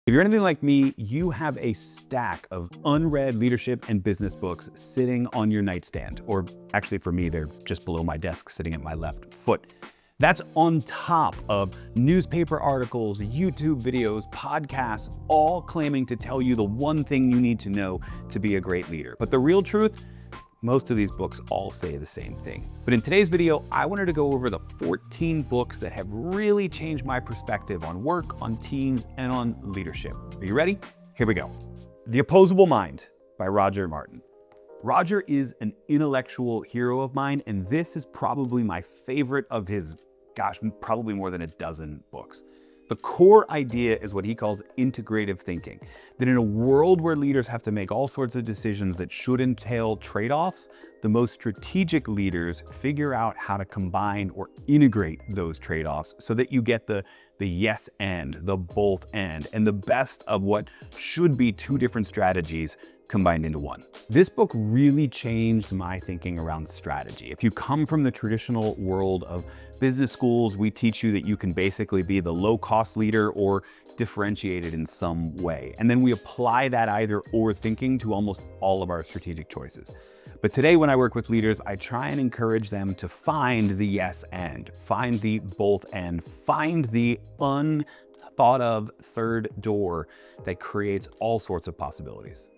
If you're anything like me, you have a stack of unread leadership and business books sitting on your nightstand, or actually for me, they're just below my desk sitting at my left foot. That's on top of newspaper articles, YouTube videos, podcasts, all claiming to tell you the one thing you need to know to be a great leader. But the real truth, most of these books all say the same thing. But in today's video, I wanted to go over the 14 books that have really changed my perspective on work, on teams, and on leadership. Are you ready? Here we go. The Opposable Mind by Roger Martin. Roger is an intellectual hero of mine, and this is probably my favorite of his, probably more than a dozen books. The core idea is what he calls integrative thinking, that in a world where leaders have to make all sorts of decisions that should entail trade-offs, the most strategic leaders figure out how to combine or integrate those trade-offs so that you get the yes and, the both and the best of what should be two different strategies combined into one. This book really changed my thinking around strategy. If you come from the traditional world of business schools, we teach you that you can basically be the low-cost leader or differentiated in some way. And then we apply that either or thinking to almost all of our strategic choices. But today when I work with leaders, I try and encourage them to find the yes and, find the both and, find the unthought of third door that creates all sorts of possibilities.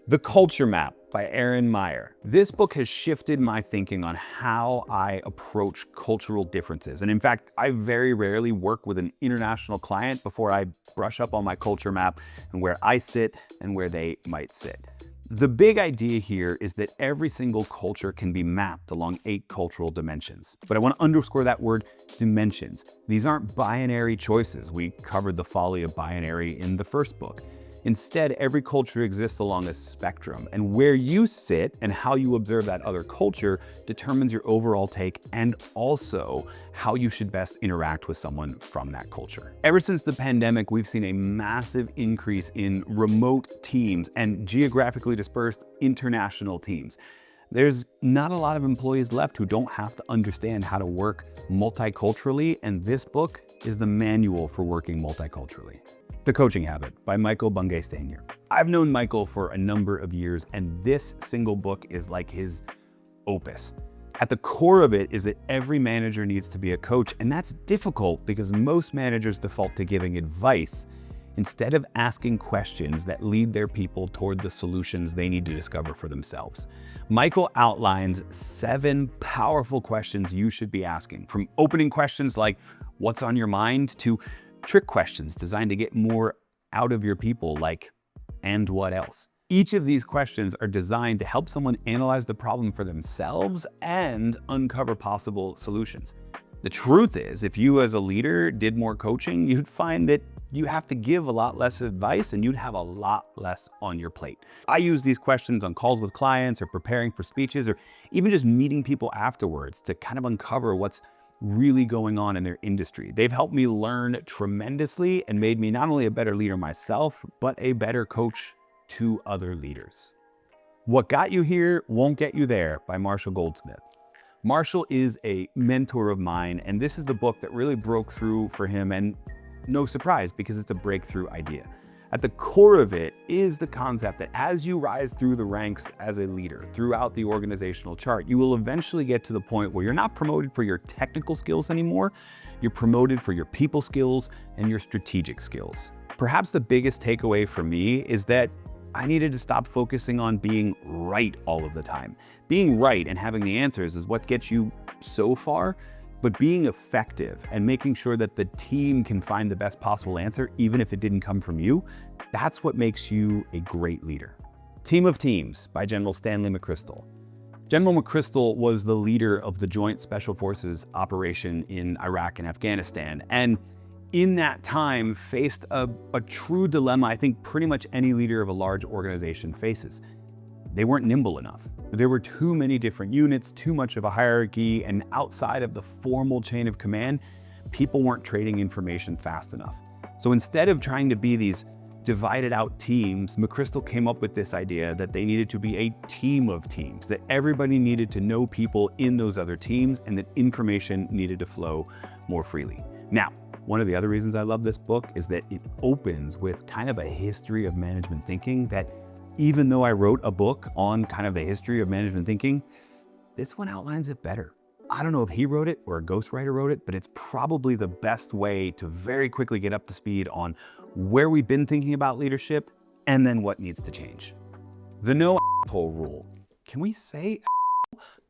The Culture Map by Erin Meyer. This book has shifted my thinking on how I approach cultural differences. And in fact, I very rarely work with an international client before I brush up on my culture map and where I sit and where they might sit. The big idea here is that every single culture can be mapped along 8 cultural dimensions. But I want to underscore that word, dimensions. These aren't binary choices. We covered the folly of binary in the first book. Instead, every culture exists along a spectrum, and where you sit and how you observe that other culture determines your overall take and also how you should best interact with someone from that culture. Ever since the pandemic, we've seen a massive increase in remote teams and geographically dispersed international teams. There's not a lot of employees left who don't have to understand how to work multiculturally, and this book is the manual for working multiculturally. The Coaching Habit by Bungay Stanier. I've known Michael for a number of years, and this single book is like his opus. At the core of it is that every manager needs to be a coach, and that's difficult because most managers default to giving advice instead of asking questions that lead their people toward the solutions they need to discover for themselves. Michael outlines 7 powerful questions you should be asking, from opening questions like, "What's on your mind?" to trick questions designed to get more out of your people like, "And what else?" Each of these questions are designed to help someone analyze the problem for themselves and uncover possible solutions. The truth is, if you as a leader did more coaching, you'd find that you have to give a lot less advice and you'd have a lot less on your plate. I use these questions on calls with clients or preparing for speeches or even just meeting people afterwards to kind of uncover what's really going on in their industry. They've helped me learn tremendously and made me not only a better leader myself, but a better coach to other leaders. What Got You Here Won't Get You There by Goldsmith. Marshall is a mentor of mine, and this is the book that really broke through for him, and no surprise because it's a breakthrough idea. At the core of it is the concept that as you rise through the ranks as a leader throughout the organizational chart, you will eventually get to the point where you're not promoted for your technical skills anymore, you're promoted for your people skills and your strategic skills. Perhaps the biggest takeaway for me is that I needed to stop focusing on being right all of the time. Being right and having the answers is what gets you so far, but being effective and making sure that the team can find the best possible answer, even if it didn't come from you, that's what makes you a great leader. Team of Teams by General Stanley McChrystal. General McChrystal was the leader of the Joint Special Forces operation in Iraq and Afghanistan, and in that time faced a true dilemma I think pretty much any leader of a large organization faces. They weren't nimble enough. There were too many different units, too much of a hierarchy, and outside of the formal chain of command, people weren't trading information fast enough. So instead of trying to be these divided out teams, McChrystal came up with this idea that they needed to be a team of teams, that everybody needed to know people in those other teams, and that information needed to flow more freely. Now, One of the other reasons I love this book is that it opens with kind of a history of management thinking that even though I wrote a book on kind of the history of management thinking, this one outlines it better. I don't know if he wrote it or a ghostwriter wrote it, but it's probably the best way to very quickly get up to speed on where we've been thinking about leadership and then what needs to change. The no a-hole rule. Can we say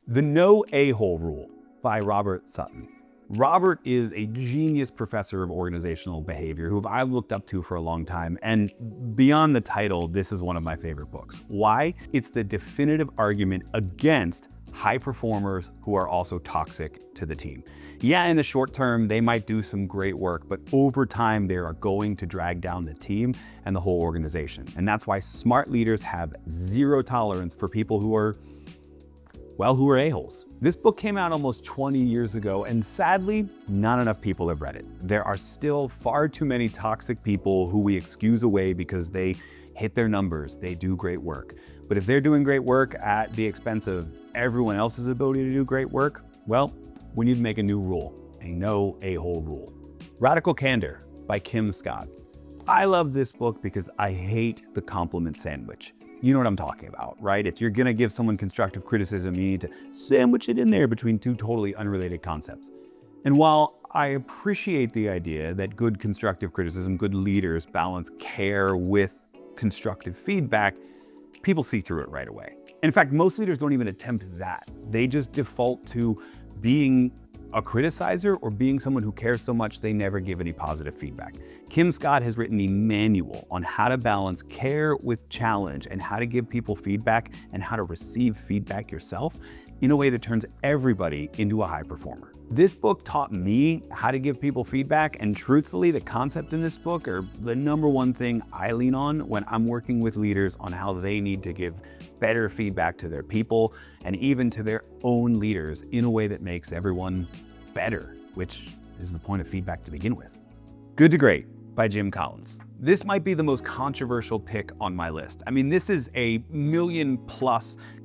The No A-Hole Rule by Robert Stutton. Robert is a genius professor of organizational behavior who I've looked up to for a long time, and beyond the title, this is one of my favorite books. Why? It's the definitive argument against high performers who are also toxic to the team. Yeah, in the short term, they might do some great work, but over time, they are going to drag down the team and the whole organization. And that's why smart leaders have zero tolerance for people who are a-holes. This book came out almost 20 years ago, and sadly, not enough people have read it. There are still far too many toxic people who we excuse away because they hit their numbers, they do great work. But if they're doing great work at the expense of everyone else's ability to do great work, well, we need to make a new rule, a no a-hole rule. Radical Candor by Kim Scott. I love this book because I hate the compliment sandwich. You know what I'm talking about, right? If you're gonna give someone constructive criticism, you need to sandwich it in there between two totally unrelated concepts. And while I appreciate the idea that good constructive criticism, good leaders balance care with constructive feedback, people see through it right away. In fact, most leaders don't even attempt that. They just default to being a criticizer or being someone who cares so much they never give any positive feedback. Kim Scott has written a manual on how to balance care with challenge and how to give people feedback and how to receive feedback yourself in a way that turns everybody into a high performer. This book taught me how to give people feedback, and truthfully, the concepts in this book are the number one thing I lean on when I'm working with leaders on how they need to give better feedback to their people and even to their own leaders in a way that makes everyone better, which is the point of feedback to begin with. Good to Great by Jim Collins. This might be the most controversial pick on my list. I mean, this is a 1 million+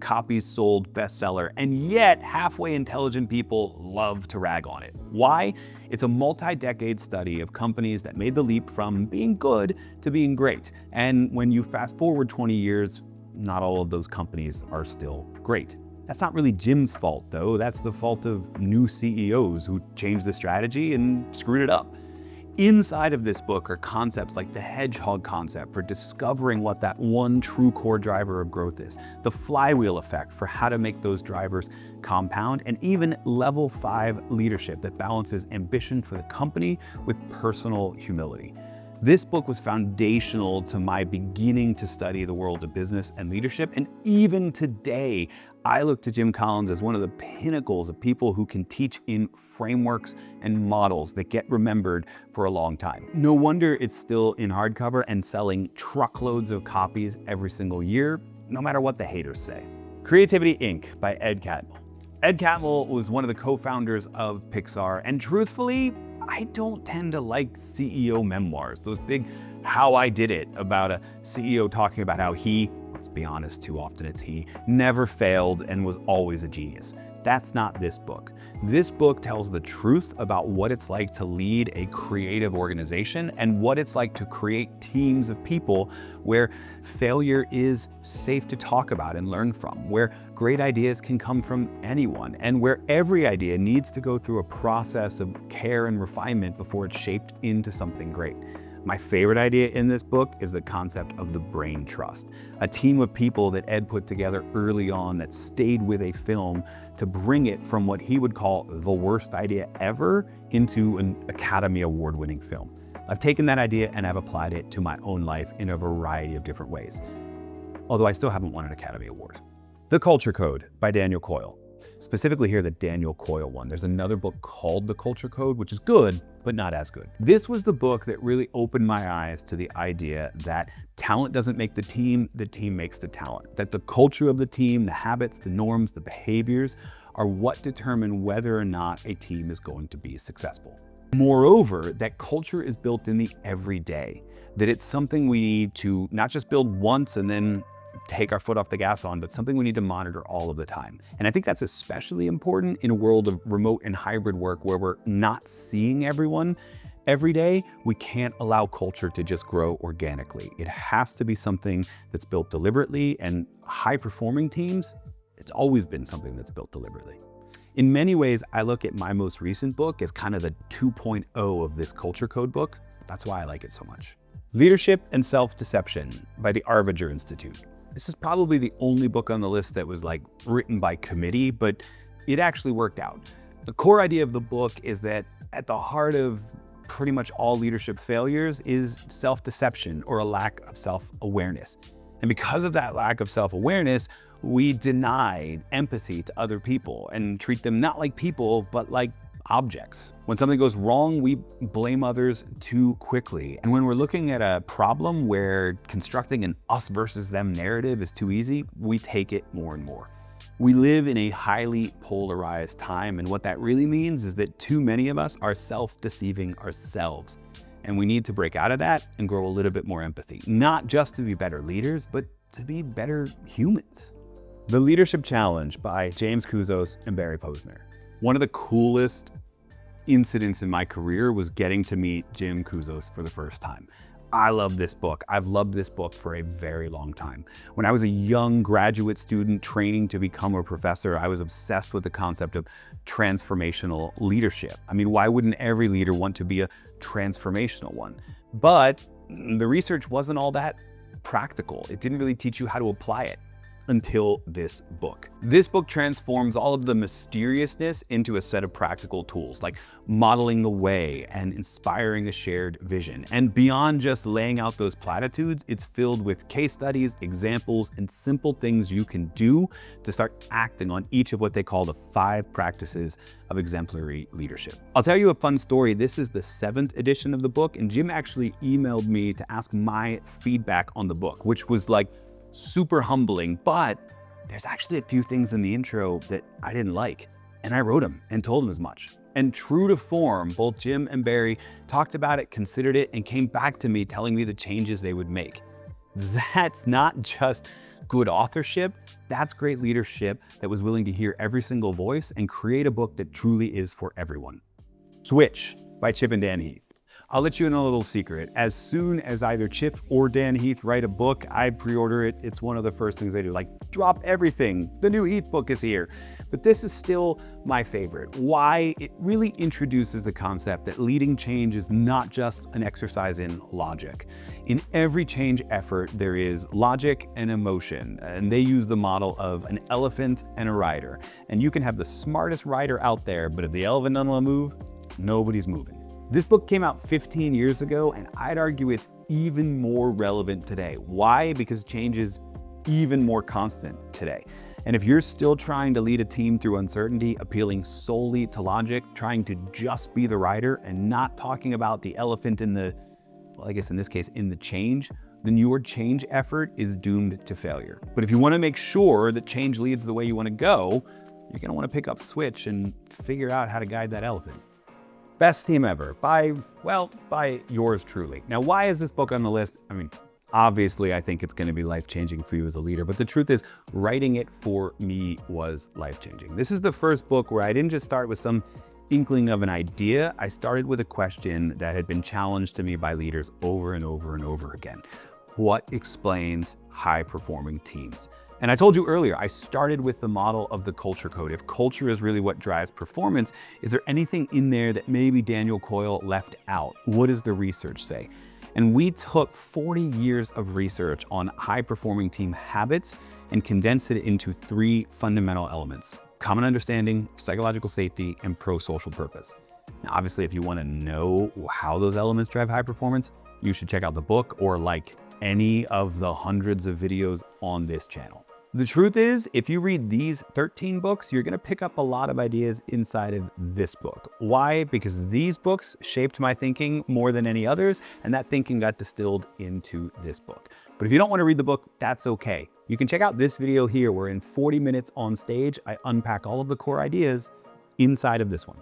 copies sold bestseller, and yet halfway intelligent people love to rag on it. Why? It's a multi-decade study of companies that made the leap from being good to being great. And when you fast forward 20 years, not all of those companies are still great. That's not really Jim's fault, though. That's the fault of new CEOs who changed the strategy and screwed it up. Inside of this book are concepts like the hedgehog concept for discovering what that one true core driver of growth is, the flywheel effect for how to make those drivers compound, and even level 5 leadership that balances ambition for the company with personal humility. This book was foundational to my beginning to study the world of business and leadership, and even today, I look to Jim Collins as one of the pinnacles of people who can teach in frameworks and models that get remembered for a long time. No wonder it's still in hardcover and selling truckloads of copies every single year, no matter what the haters say. Creativity Inc. by Ed Catmull. Ed Catmull was one of the co-founders of Pixar, and truthfully, I don't tend to like CEO memoirs, those big how I did it about a CEO talking about how he, let's be honest, too often it's he, never failed and was always a genius. That's not this book. This book tells the truth about what it's like to lead a creative organization and what it's like to create teams of people where failure is safe to talk about and learn from, where great ideas can come from anyone, and where every idea needs to go through a process of care and refinement before it's shaped into something great. My favorite idea in this book is the concept of the brain trust, a team of people that Ed put together early on that stayed with a film to bring it from what he would call the worst idea ever into an Academy Award-winning film. I've taken that idea and I've applied it to my own life in a variety of different ways, although I still haven't won an Academy Award. The Culture Code by Daniel Coyle. Specifically here, the Daniel Coyle one. There's another book called The Culture Code, which is good, but not as good. This was the book that really opened my eyes to the idea that talent doesn't make the team makes the talent. That the culture of the team, the habits, the norms, the behaviors are what determine whether or not a team is going to be successful. Moreover, that culture is built in the everyday, that it's something we need to not just build once and then take our foot off the gas on, but something we need to monitor all of the time. And I think that's especially important in a world of remote and hybrid work where we're not seeing everyone Every day, we can't allow culture to just grow organically. It has to be something that's built deliberately, and high-performing teams, it's always been something that's built deliberately. In many ways, I look at my most recent book as kind of the 2.0 of this culture code book. That's why I like it so much. Leadership and Self-Deception by the Arbinger Institute. This is probably the only book on the list that was like written by committee, but it actually worked out. The core idea of the book is that at the heart of pretty much all leadership failures is self-deception, or a lack of self-awareness. And because of that lack of self-awareness, we deny empathy to other people and treat them not like people, but like objects. When something goes wrong, we blame others too quickly. And when we're looking at a problem where constructing an us versus them narrative is too easy, we take it more and more. We live in a highly polarized time, and what that really means is that too many of us are self-deceiving ourselves. And we need to break out of that and grow a little bit more empathy, not just to be better leaders, but to be better humans. The Leadership Challenge by James Kouzes and Barry Posner. One of the coolest incidents in my career was getting to meet Jim Kouzes for the first time. I love this book. I've loved this book for a very long time. When I was a young graduate student training to become a professor, I was obsessed with the concept of transformational leadership. I mean, why wouldn't every leader want to be a transformational one? But the research wasn't all that practical. It didn't really teach you how to apply it until this book. This book transforms all of the mysteriousness into a set of practical tools, like modeling the way and inspiring a shared vision. And beyond just laying out those platitudes, it's filled with case studies, examples, and simple things you can do to start acting on each of what they call the 5 practices of exemplary leadership. I'll tell you a fun story. This is the 7th edition of the book, and Jim actually emailed me to ask my feedback on the book, which was like super humbling, but there's actually a few things in the intro that I didn't like, and I wrote him and told him as much. And true to form, both Jim and Barry talked about it, considered it, and came back to me telling me the changes they would make. That's not just good authorship, that's great leadership that was willing to hear every single voice and create a book that truly is for everyone. Switch by Chip and Dan Heath. I'll let you in a little secret. As soon as either Chip or Dan Heath write a book, I pre-order it. It's one of the first things they do, like drop everything. The new Heath book is here. But this is still my favorite. Why? It really introduces the concept that leading change is not just an exercise in logic. In every change effort, there is logic and emotion, and they use the model of an elephant and a rider. And you can have the smartest rider out there, but if the elephant doesn't want to move, nobody's moving. This book came out 15 years ago, and I'd argue it's even more relevant today. Why? Because change is even more constant today. And if you're still trying to lead a team through uncertainty, appealing solely to logic, trying to just be the rider and not talking about the elephant in the, well, I guess in this case, in the change, then your change effort is doomed to failure. But if you want to make sure that change leads the way you want to go, you're going to want to pick up Switch and figure out how to guide that elephant. Best Team Ever by yours truly. Now, why is this book on the list? I mean, obviously, I think it's going to be life-changing for you as a leader, but the truth is, writing it for me was life-changing. This is the first book where I didn't just start with some inkling of an idea. I started with a question that had been challenged to me by leaders over and over and over again. What explains high-performing teams? And I told you earlier, I started with the model of the culture code. If culture is really what drives performance, is there anything in there that maybe Daniel Coyle left out? What does the research say? And we took 40 years of research on high-performing team habits and condensed it into 3 fundamental elements: common understanding, psychological safety, and pro-social purpose. Now, obviously, if you want to know how those elements drive high performance, you should check out the book or like any of the hundreds of videos on this channel. The truth is, if you read these 13 books, you're going to pick up a lot of ideas inside of this book. Why? Because these books shaped my thinking more than any others, and that thinking got distilled into this book. But if you don't want to read the book, that's okay. You can check out this video here where in 40 minutes on stage, I unpack all of the core ideas inside of this one.